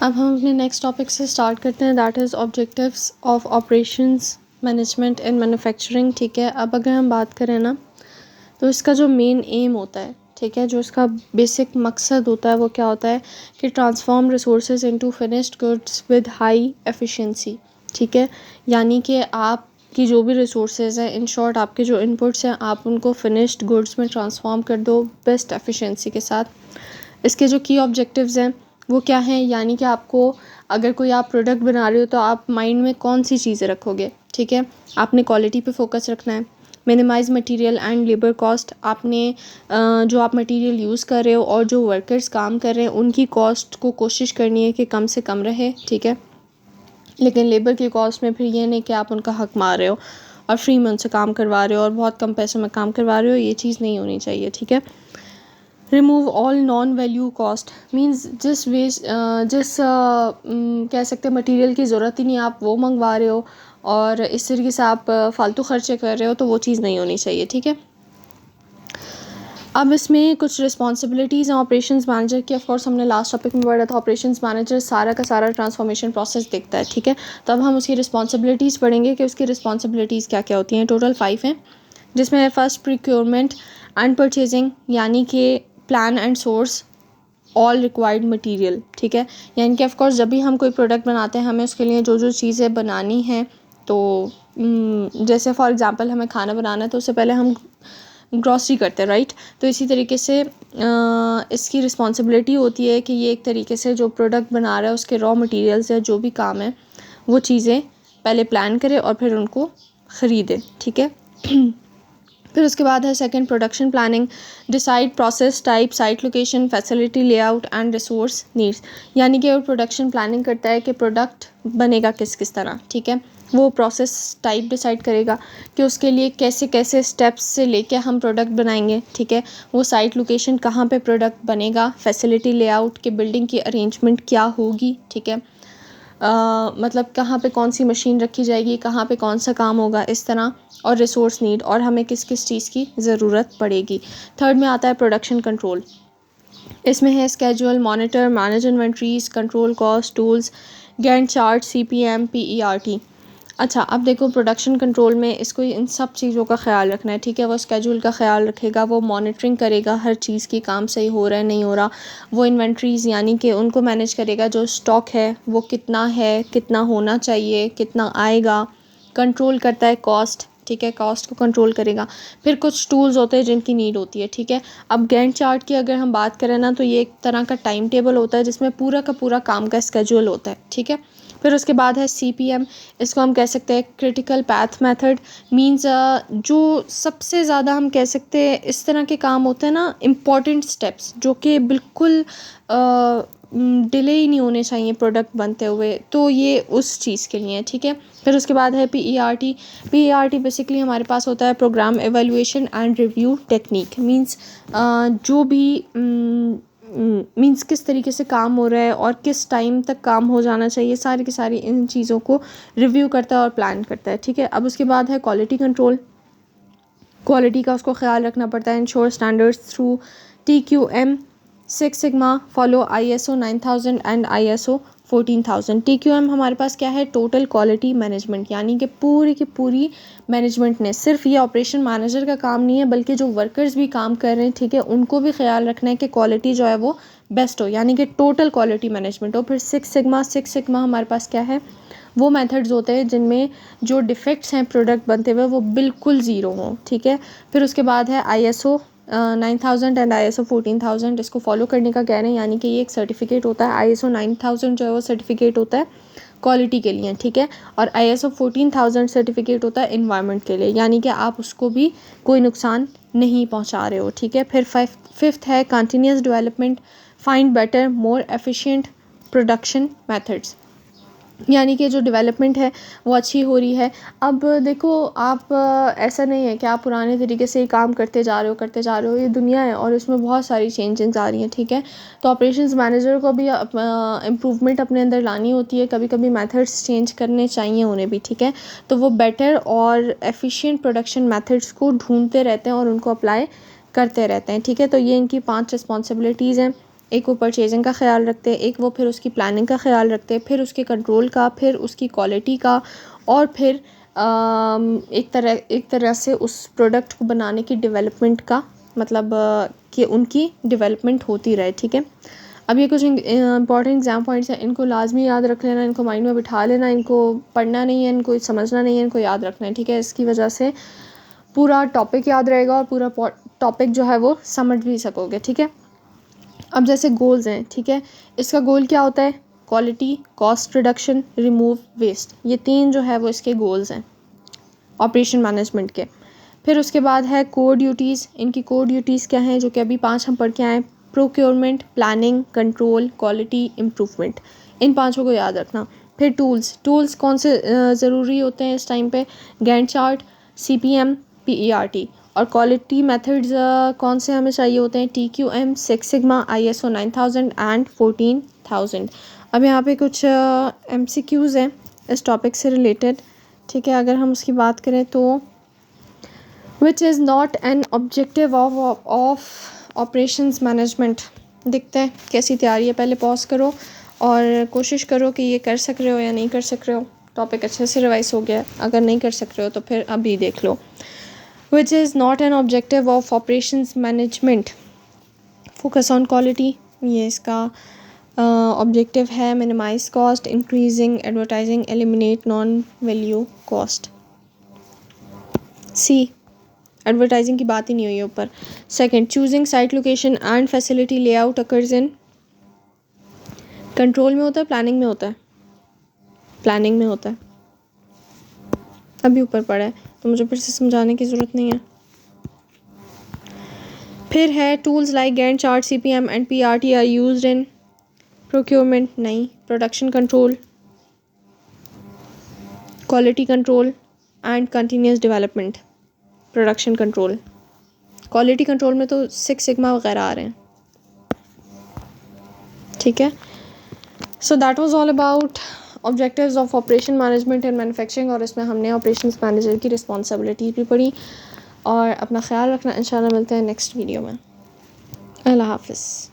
अब हम अपने नेक्स्ट टॉपिक से स्टार्ट करते हैं, that is objectives of operations management in manufacturing. ठीक है, अब अगर हम बात करें ना, तो इसका जो मेन एम होता है, ठीक है, जो इसका बेसिक मकसद होता है वो क्या होता है कि transform resources into finished goods with high efficiency. ठीक है, यानी कि आपकी जो भी रिसोर्सेज हैं, इन शॉर्ट आपके जो इनपुट्स हैं, आप उनको फिनिश्ड गुड्स में ट्रांसफॉर्म कर दो बेस्ट एफिशिएंसी के साथ। इसके जो की ऑब्जेक्टिव्स हैं वो क्या हैं, यानी कि आपको अगर कोई आप प्रोडक्ट बना रहे हो तो आप माइंड में कौन सी चीज़ें रखोगे। ठीक है, आपने क्वालिटी पे फोकस रखना है, minimise material and labour cost, आपने जो आप मटेरियल यूज़ कर रहे हो और जो वर्कर्स काम कर रहे हैं उनकी कॉस्ट को कोशिश करनी है कि कम से कम रहे। ठीक है, लेकिन लेबर की कॉस्ट में फिर ये नहीं कि आप उनका हक मार रहे हो और फ्री में उनसे काम करवा रहे हो और बहुत कम पैसों में काम करवा रहे हो, ये चीज़ नहीं होनी चाहिए। ठीक है, remove all non value cost, means जिस वेस्ट कह सकते हैं मटेरियल की ज़रूरत ही नहीं, आप वो मंगवा रहे हो और इस तरीके से आप फालतू खर्चे कर रहे हो, तो वो चीज़ नहीं होनी चाहिए। ठीक है, अब इसमें कुछ रिस्पॉन्सिबिलिटीज़ हैं ऑपरेशंस मैनेजर की। ऑफ कोर्स हमने लास्ट टॉपिक में पढ़ा था, ऑपरेशंस मैनेजर सारा का सारा ट्रांसफॉर्मेशन प्रोसेस देखता है। ठीक है, तो अब हम उसकी रिस्पॉन्सिबिलिटीज़ पढ़ेंगे कि उसकी रिस्पॉन्सिबिलिटीज़ क्या क्या होती हैं। टोटल 5 हैं, जिसमें फर्स्ट प्रोक्योरमेंट एंड परचेजिंग, यानी कि plan and source all required material. ठीक है, यानी कि ऑफकोर्स जब भी हम कोई प्रोडक्ट बनाते हैं हमें उसके लिए जो जो चीज़ें बनानी हैं, तो जैसे फॉर एग्जांपल हमें खाना बनाना है तो उससे पहले हम ग्रॉसरी करते हैं, राइट। तो इसी तरीके से इसकी रिस्पॉन्सिबिलिटी होती है कि ये एक तरीके से जो प्रोडक्ट बना रहा है उसके रॉ मटेरियल्स या जो भी काम है वो चीज़ें पहले प्लान करे और फिर उनको ख़रीदे। ठीक है, फिर उसके बाद है second production planning, decide process type, site location, facility layout and resource needs, यानी कि वो प्रोडक्शन प्लानिंग करता है कि प्रोडक्ट बनेगा किस किस तरह। ठीक है, वो प्रोसेस टाइप डिसाइड करेगा कि उसके लिए कैसे कैसे स्टेप्स से लेके हम प्रोडक्ट बनाएंगे। ठीक है, वो साइट लोकेशन कहाँ पे प्रोडक्ट बनेगा, फैसिलिटी लेआउट के बिल्डिंग की अरेंजमेंट क्या होगी। ठीक है, मतलब कहाँ पे कौन सी मशीन रखी जाएगी, कहाँ पे कौन सा काम होगा, इस तरह, और रिसोर्स नीड, और हमें किस किस चीज़ की ज़रूरत पड़ेगी। थर्ड में आता है प्रोडक्शन कंट्रोल, इसमें है schedule, monitor, manage inventories, control cost, tools, Gantt chart, CPM, PERT। अच्छा, अब देखो प्रोडक्शन कंट्रोल में इसको इन सब चीज़ों का ख्याल रखना है। ठीक है, वो स्केड्यूल का ख्याल रखेगा, वो मॉनिटरिंग करेगा हर चीज़ की, काम सही हो रहा है नहीं हो रहा, वो इन्वेंट्रीज़ यानी कि उनको मैनेज करेगा, जो स्टॉक है वो कितना है, कितना होना चाहिए, कितना आएगा, कंट्रोल करता है कॉस्ट। ठीक है, कॉस्ट को कंट्रोल करेगा। फिर कुछ टूल्स होते हैं जिनकी नीड होती है। ठीक है, अब गैंट चार्ट की अगर हम बात करें ना, तो ये एक तरह का टाइम टेबल होता है जिसमें पूरा का पूरा काम का स्केड्यूल होता है। ठीक है, फिर उसके बाद है CPM, इसको हम कह सकते हैं क्रिटिकल पाथ मेथड, मींस जो सबसे ज़्यादा हम कह सकते हैं इस तरह के काम होते हैं ना, इम्पॉर्टेंट स्टेप्स जो कि बिल्कुल डिले ही नहीं होने चाहिए प्रोडक्ट बनते हुए, तो ये उस चीज़ के लिए है। ठीक है, फिर उसके बाद है PERT बेसिकली हमारे पास होता है programme evaluation and review technique, means जो भी मींस किस तरीके से काम हो रहा है और किस टाइम तक काम हो जाना चाहिए, सारी की सारी इन चीज़ों को रिव्यू करता है और प्लान करता है। ठीक है, अब उसके बाद है क्वालिटी कंट्रोल, क्वालिटी का उसको ख्याल रखना पड़ता है, ensure standards through TQM, six sigma, follow ISO 9000 and ISO 14000। TQM हमारे पास क्या है, टोटल क्वालिटी मैनेजमेंट, यानी कि पूरी की पूरी मैनेजमेंट ने, सिर्फ ये ऑपरेशन मैनेजर का काम नहीं है बल्कि जो वर्कर्स भी काम कर रहे हैं, ठीक है, उनको भी ख्याल रखना है कि क्वालिटी जो है वो बेस्ट हो, यानी कि टोटल क्वालिटी मैनेजमेंट हो। फिर सिक्स सिग्मा हमारे पास क्या है, वो मेथड्स होते हैं जिनमें जो डिफेक्ट्स हैं प्रोडक्ट बनते हुए वो बिल्कुल ज़ीरो हों। ठीक है, फिर उसके बाद है ISO 9000 एंड ISO 14000, इसको फॉलो करने का कह रहे हैं, यानी कि ये एक सर्टिफिकेट होता है। ISO 9000 जो है वो सर्टिफिकेट होता है क्वालिटी के लिए। ठीक है, और ISO 14000 सर्टिफिकेट होता है इन्वायरमेंट के लिए, यानी कि आप उसको भी कोई नुकसान नहीं पहुंचा रहे हो। ठीक है, फिर फिफ्थ है continuous development, find better more efficient production methods, यानी कि जो डेवलपमेंट है वो अच्छी हो रही है। अब देखो आप ऐसा नहीं है कि आप पुराने तरीके से ही काम करते जा रहे हो, ये दुनिया है और इसमें बहुत सारी चेंजेस आ रही हैं। ठीक है, तो ऑपरेशंस मैनेजर को भी इम्प्रूवमेंट अपने अंदर लानी होती है, कभी कभी मेथड्स चेंज करने चाहिए उन्हें भी। ठीक है, तो वो बेटर और एफिशिएंट प्रोडक्शन मेथड्स को ढूंढते रहते हैं और उनको अप्लाई करते रहते हैं। ठीक है, तो ये इनकी 5 रिस्पॉन्सिबिलिटीज़ हैं। एक वो परचेजिंग का ख्याल रखते हैं, एक वो फिर उसकी प्लानिंग का ख्याल रखते हैं, फिर उसके कंट्रोल का, फिर उसकी क्वालिटी का, और फिर एक तरह से उस प्रोडक्ट को बनाने की डेवलपमेंट का, मतलब कि उनकी डेवलपमेंट होती रहे, ठीक है। अब ये कुछ इंपॉर्टेंट एग्जाम पॉइंट्स हैं, इनको लाजमी याद रख लेना, इनको माइंड में बिठा लेना, इनको पढ़ना नहीं है, इनको समझना नहीं है, इनको याद रखना है, ठीक है। इसकी वजह से पूरा टॉपिक याद रहेगा और पूरा टॉपिक जो है वो समझ भी सकोगे, ठीक है। अब जैसे गोल्स हैं, ठीक है, इसका गोल क्या होता है? Quality, cost reduction, remove waste, ये 3 जो है वो इसके गोल्स हैं ऑपरेशन मैनेजमेंट के। फिर उसके बाद है कोर ड्यूटीज़, इनकी कोर ड्यूटीज़ क्या हैं, जो कि अभी 5 हम पढ़ के आए। Procurement, planning, control, quality, improvement, इन 5 को याद रखना। फिर टूल्स कौन से ज़रूरी होते हैं इस टाइम पे? Gantt chart, CPM, PERT। और क्वालिटी मेथड्स कौन से हमें चाहिए होते हैं? TQM, six sigma, ISO 9000 and 14000। अब यहाँ पे कुछ MCQs हैं इस टॉपिक से रिलेटेड, ठीक है। अगर हम उसकी बात करें तो विच is not an objective of operations management. देखते हैं कैसी तैयारी है, पहले पॉज करो और कोशिश करो कि ये कर सक रहे हो या नहीं कर सक रहे हो। टॉपिक अच्छे से रिवाइज हो गया, अगर नहीं कर सक रहे हो तो फिर अभी देख लो। Which is not an objective of operations management. Focus on quality, ये इसका ऑब्जेक्टिव है। Minimize cost, increasing advertising, eliminate non value cost. See, advertising की बात ही नहीं हुई ऊपर। Second, choosing site location and facility layout occurs in. Control में होता है, प्लानिंग में होता है? प्लानिंग में होता है, अभी ऊपर पड़ा है तो मुझे फिर से समझाने की ज़रूरत नहीं है। फिर है tools like Gantt chart, CPM and PERT are used in procurement, नहीं। Production control, quality control and continuous development. Production control, quality control में तो सिक्स सिग्मा वगैरह आ रहे हैं, ठीक है। So that was all about objectives of operation management and manufacturing, और इसमें हमने ऑपरेशंस मैनेजर की रिस्पॉन्सिबिलिटी भी पढ़ी। और अपना ख्याल रखना, इंशाल्लाह मिलते हैं नेक्स्ट वीडियो में। अल्लाह हाफ़िज़।